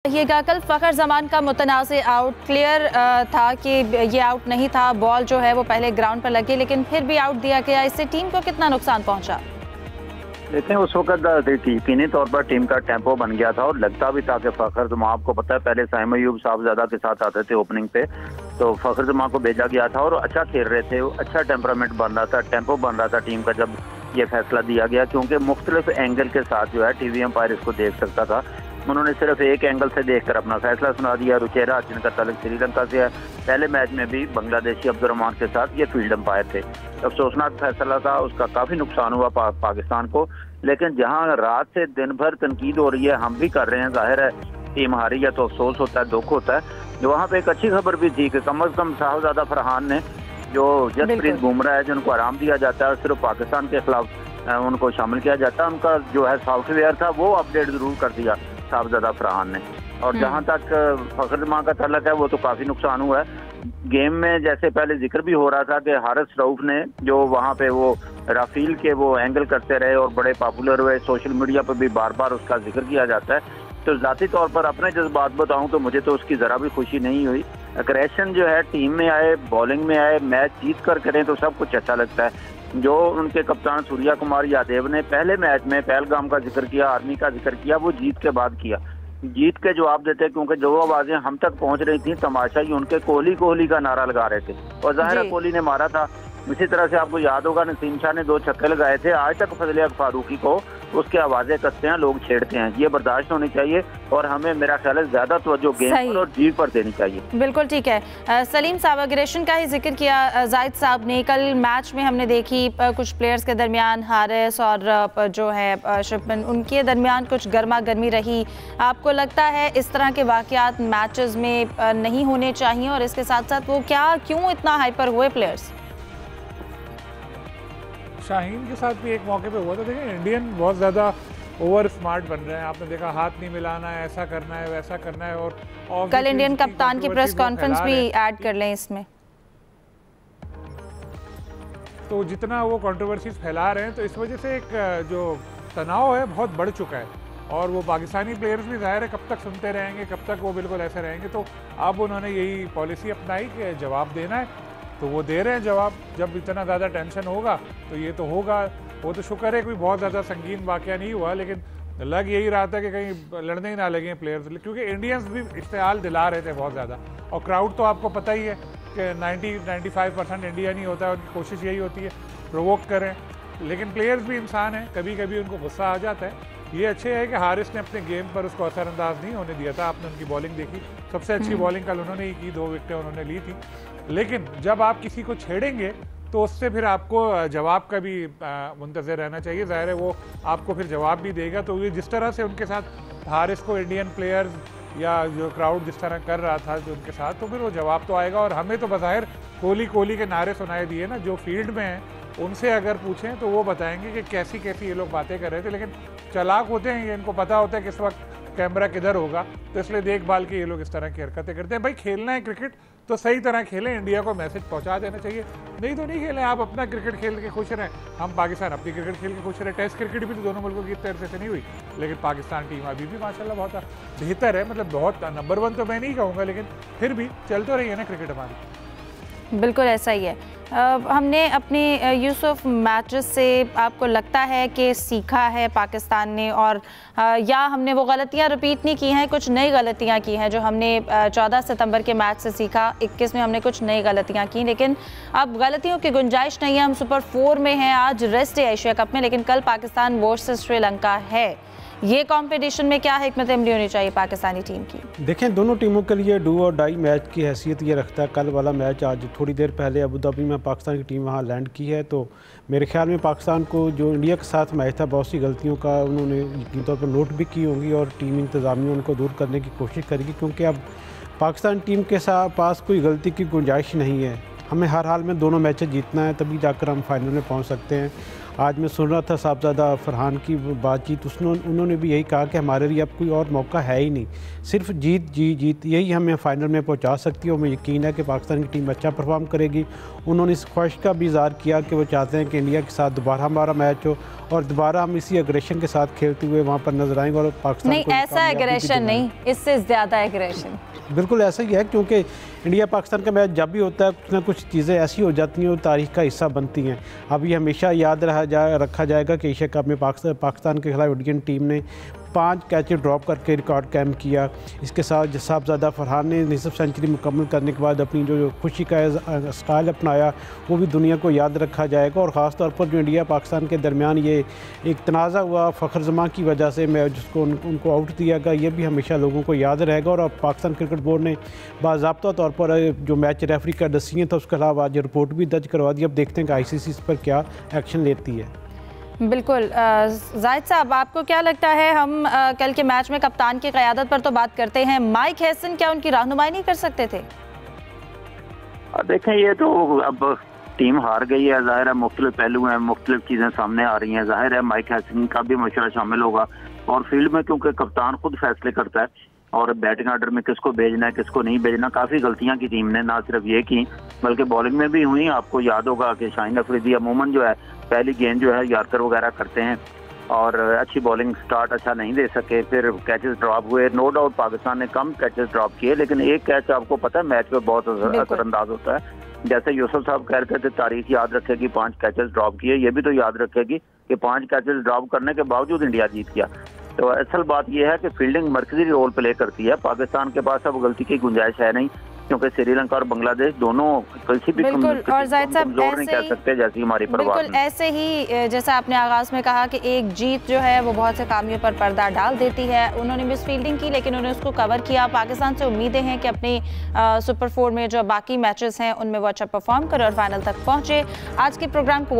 कहिएगा, कल फ़खर जमान का मुतनाज़ आउट क्लियर था कि ये आउट नहीं था, बॉल जो है वो पहले ग्राउंड पर लगी लेकिन फिर भी आउट दिया गया। इससे टीम को कितना नुकसान पहुंचा? देखें, उस वक्त यकीनी तौर पर टीम का टेम्पो बन गया था और लगता भी था कि फ़खर जमान, आपको पता है पहले साइम अयूब साहबजादा के साथ आते थे ओपनिंग पे, तो फ़खर जमान को भेजा गया था और अच्छा खेल रहे थे, अच्छा टेम्परामेंट बन रहा था, टेम्पो बन रहा था टीम का जब ये फैसला दिया गया, क्योंकि मुख्तलिफ एंगल के साथ जो है टीवी एम्पायर इसको देख सकता था। उन्होंने सिर्फ एक एंगल से देखकर अपना फैसला सुना दिया। रुचेरा, जिनका ताल्लुक श्रीलंका से है, पहले मैच में भी बांग्लादेशी अब्दुर्रहमान के साथ ये फील्ड एम्पायर थे। अफसोसनाक फैसला था, उसका काफ़ी नुकसान हुआ पाकिस्तान को। लेकिन जहां रात से दिन भर तनकीद हो रही है, हम भी कर रहे हैं, जाहिर है टीम हारी है तो अफसोस होता है, दुख होता है। वहाँ पे एक अच्छी खबर भी थी कि कम अज़ कम साहबजादा फरहान ने, जो जसप्रीत बुमराह है जिनको आराम दिया जाता है और सिर्फ पाकिस्तान के खिलाफ उनको शामिल किया जाता है, उनका जो है सॉफ्टवेयर था वो अपडेट ज़रूर कर दिया साहबजादा फरहान ने। और जहां तक फ़खर जमान का ताल्लुक है, वो तो काफ़ी नुकसान हुआ है गेम में। जैसे पहले जिक्र भी हो रहा था कि हारिस रऊफ ने जो वहाँ पे वो राफेल के वो एंगल करते रहे और बड़े पॉपुलर हुए, सोशल मीडिया पर भी बार बार उसका जिक्र किया जाता है। तो ज़ाती तौर पर अपने जज्बात बताऊं तो मुझे तो उसकी ज़रा भी खुशी नहीं हुई। अग्रेशन जो है टीम में आए, बॉलिंग में आए, मैच जीत कर करें तो सब कुछ अच्छा लगता है। जो उनके कप्तान सूर्या कुमार यादव ने पहले मैच में पहलगाम का जिक्र किया, आर्मी का जिक्र किया, वो जीत के बाद किया, जीत के जवाब देते, क्योंकि जो आवाजें हम तक पहुंच रही थी तमाशा ही उनके कोहली कोहली का नारा लगा रहे थे और जाहिर है कोहली ने मारा था। इसी तरह से आपको याद होगा नसीम शाह ने 2 छक्के लगाए थे। आज तक फजल हक फारूकी को उसके आवाजें कसते हैं, लोग छेड़ते हैं, ये बर्दाश्त होनी चाहिए और हमें मेरा ख्याल है ज्यादा तवज्जो गेम पर और जीत पर देनी चाहिए। बिल्कुल ठीक है। सलीम साहब, अग्रेशन का ही जिक्र किया जाहिद साहब ने। कल मैच में हमने देखी कुछ प्लेयर्स के दरमियान, हारिस और जो है शिपमैन, उनके दरमियान कुछ गर्मा गर्मी रही। आपको लगता है इस तरह के वाकयात मैचेस में नहीं होने चाहिए और इसके साथ साथ वो क्यों इतना हाइपर हुए प्लेयर्स? शाहीन के साथ भी एक मौके पे हुआ था। देखिए, इंडियन बहुत ज़्यादा ओवर स्मार्ट बन रहे हैं। आपने देखा, हाथ नहीं मिलाना है, ऐसा करना है, वैसा करना है। और कल इंडियन कप्तान की प्रेस कॉन्फ्रेंस भी ऐड कर लें इसमें, तो जितना वो कंट्रोवर्सीज फैला रहे हैं, तो इस वजह से एक जो तनाव है बहुत बढ़ चुका है। और वो पाकिस्तानी प्लेयर्स भी जाहिर है कब तक सुनते रहेंगे, कब तक वो बिल्कुल ऐसे रहेंगे। तो अब उन्होंने यही पॉलिसी अपनाई कि जवाब देना है, तो वो दे रहे हैं जवाब। जब इतना ज़्यादा टेंशन होगा तो ये तो होगा। वो तो शुक्र है कोई बहुत ज़्यादा संगीन वाक़या नहीं हुआ, लेकिन लग यही रहा था कि कहीं लड़ने ही ना लगे प्लेयर्स, क्योंकि इंडियंस भी इश्तिहाल दिला रहे थे बहुत ज़्यादा। और क्राउड तो आपको पता ही है कि 90-95% इंडियन ही होता है, उनकी कोशिश यही होती है प्रोवोक करें। लेकिन प्लेयर्स भी इंसान हैं, कभी कभी उनको गुस्सा आ जाता है। ये अच्छे है कि हारिस ने अपने गेम पर उसको असरअंदाज नहीं होने दिया था। आपने उनकी बॉलिंग देखी, सबसे अच्छी बॉलिंग कल उन्होंने ही की, 2 विकेटें उन्होंने ली थी। लेकिन जब आप किसी को छेड़ेंगे तो उससे फिर आपको जवाब का भी मुंतज़र रहना चाहिए। ज़ाहिर है वो आपको फिर जवाब भी देगा। तो ये जिस तरह से उनके साथ हारिस को इंडियन प्लेयर्स या जो क्राउड जिस तरह कर रहा था जो उनके साथ, तो फिर वो जवाब तो आएगा। और हमें तो बज़ाहिर कोहली कोहली के नारे सुनाए दिए ना, जो फील्ड में हैं उनसे अगर पूछें तो वो बताएंगे कि कैसी कैसी ये लोग बातें कर रहे थे। लेकिन चालाक होते हैं ये, इनको पता होता है कि इस वक्त कैमरा किधर होगा, तो इसलिए देखभाल के ये लोग इस तरह की हरकतें करते हैं। भाई, खेलना है क्रिकेट तो सही तरह खेलें, इंडिया को मैसेज पहुंचा देना चाहिए। नहीं तो नहीं खेलें, आप अपना क्रिकेट खेल के खुश रहें, हम पाकिस्तान अपनी क्रिकेट खेल के खुश रहें। टेस्ट क्रिकेट भी तो दोनों मुल्कों की तरफ से नहीं हुई, लेकिन पाकिस्तान टीम अभी भी माशाल्लाह बहुत बेहतर है। मतलब बहुत नंबर 1 तो मैं नहीं कहूँगा, लेकिन फिर भी चल तो रही है ना क्रिकेट हमारी। बिल्कुल ऐसा ही है। हमने अपने यूसुफ मैचेस से आपको लगता है कि सीखा है पाकिस्तान ने, और या हमने वो गलतियां रिपीट नहीं की हैं, कुछ नई गलतियां की हैं जो हमने 14 सितंबर के मैच से सीखा। 21 में हमने कुछ नई गलतियां की, लेकिन अब गलतियों की गुंजाइश नहीं है। हम सुपर 4 में हैं, आज रेस्ट है एशिया कप में, लेकिन कल पाकिस्तान वर्सेस श्रीलंका है। ये कंपटीशन में क्या हिकमत अमली होनी चाहिए पाकिस्तानी टीम की? देखें, दोनों टीमों के लिए डू और डाई मैच की हैसियत ये रखता है। कल वाला मैच आज थोड़ी देर पहले अबू धाबी में पाकिस्तान की टीम वहाँ लैंड की है, तो मेरे ख्याल में पाकिस्तान को जो इंडिया के साथ मैच था बहुत सी गलतियों का उन्होंने यकीनी तौर पर नोट भी की होंगी और टीम इंतज़ामिया उनको दूर करने की कोशिश करेगी, क्योंकि अब पाकिस्तान टीम के पास कोई गलती की गुंजाइश नहीं है। हमें हर हाल में दोनों मैचेस जीतना है, तभी जाकर हम फाइनल में पहुँच सकते हैं। आज मैं सुन रहा था साहबजादा फरहान की बातचीत, उन्होंने भी यही कहा कि हमारे लिए अब कोई और मौका है ही नहीं, सिर्फ जीत यही हमें फ़ाइनल में पहुंचा सकती है। और मुझे यकीन है कि पाकिस्तान की टीम अच्छा परफॉर्म करेगी। उन्होंने इस ख्वाहिश का भी इज़हार किया कि वो चाहते हैं कि इंडिया के साथ दोबारा हमारा मैच हो और दोबारा हम इसी एग्रेशन के साथ खेलते हुए वहाँ पर नजर आएंगे और पाकिस्तान नहीं, ऐसा एग्रेशन नहीं, इससे ज़्यादा एग्रेशन। बिल्कुल ऐसा ही है, क्योंकि इंडिया पाकिस्तान का मैच जब भी होता है कुछ ना कुछ चीज़ें ऐसी हो जाती हैं और तारीख का हिस्सा बनती हैं। अब ये हमेशा याद रखा जाएगा कि एशिया कप में पाकिस्तान के खिलाफ इंडियन टीम ने 5 कैच ड्रॉप करके रिकॉर्ड कायम किया। इसके साथ साहबजादा फरहान ने निसफ सेंचुरी मुकम्मल करने के बाद अपनी जो खुशी का स्टाइल अपनाया वो भी दुनिया को याद रखा जाएगा। और ख़ास तौर पर जो इंडिया पाकिस्तान के दरमियान ये एक तनाज़ा हुआ फ़खर जमां की वजह से मैं जिसको उनको आउट दिया गया, ये भी हमेशा लोगों को याद रहेगा। और अब पाकिस्तान क्रिकेट बोर्ड ने बाज़ाब्ता तौर पर जो मैच रेफरी का डिसीजन था उसके अलावा आज रिपोर्ट भी दर्ज करवा दी। अब देखते हैं कि ICC इस पर क्या एक्शन लेती है। बिल्कुल जाहिद साहब, आपको क्या लगता है, हम कल के मैच में कप्तान की क़यादत पर तो बात करते हैं, माइक हैसन क्या उनकी रहनुमाई नहीं कर सकते थे? देखें, ये तो अब टीम हार गई है, जाहिर है मुख्तलिफ पहलू हैं, मुख्तलिफ चीज़ें सामने आ रही हैं। जाहिर है माइक हैसन का भी मशवरा शामिल होगा और फील्ड में क्योंकि कप्तान खुद फैसले करता है और बैटिंग ऑर्डर में किसको भेजना है किसको नहीं भेजना, काफ़ी गलतियां की टीम ने, ना सिर्फ ये की बल्कि बॉलिंग में भी हुई। आपको याद होगा कि शाहीन अफरीदी अमूमन जो है पहली गेंद जो है यॉर्कर वगैरह करते हैं और अच्छी बॉलिंग स्टार्ट अच्छा नहीं दे सके, फिर कैचेस ड्रॉप हुए। नो डाउट पाकिस्तान ने कम कैचेस ड्रॉप किए, लेकिन एक कैच आपको पता है मैच पे बहुत असरअंदाज होता है। जैसे यूसुफ साहब कह रहे थे तारीख याद रखेगी 5 कैचेस ड्रॉप किए, ये भी तो याद रखेगी कि 5 कैचेस ड्रॉप करने के बावजूद इंडिया जीत गया। तो असल बात यह है कि फील्डिंग मरकजी रोल प्ले करती है। पाकिस्तान के पास अब गलती की गुंजाइश है नहीं, क्योंकि श्रीलंका और बांग्लादेश दोनों किसी भी बिल्कुल, और जाहिद साहब नहीं कह सकते जैसी हमारी परवाह। बिल्कुल ऐसे ही जैसा आपने आगाज़ में कहा कि एक जीत जो है वो बहुत से कामियों पर पर्दा डाल देती है। उन्होंने मिस फील्डिंग की लेकिन उन्होंने उसको कवर किया। पाकिस्तान से उम्मीदें हैं कि अपनी सुपर 4 में जो बाकी मैचेस हैं उनमें वो अच्छा परफॉर्म करे और फाइनल तक पहुँचे। आज के प्रोग्राम को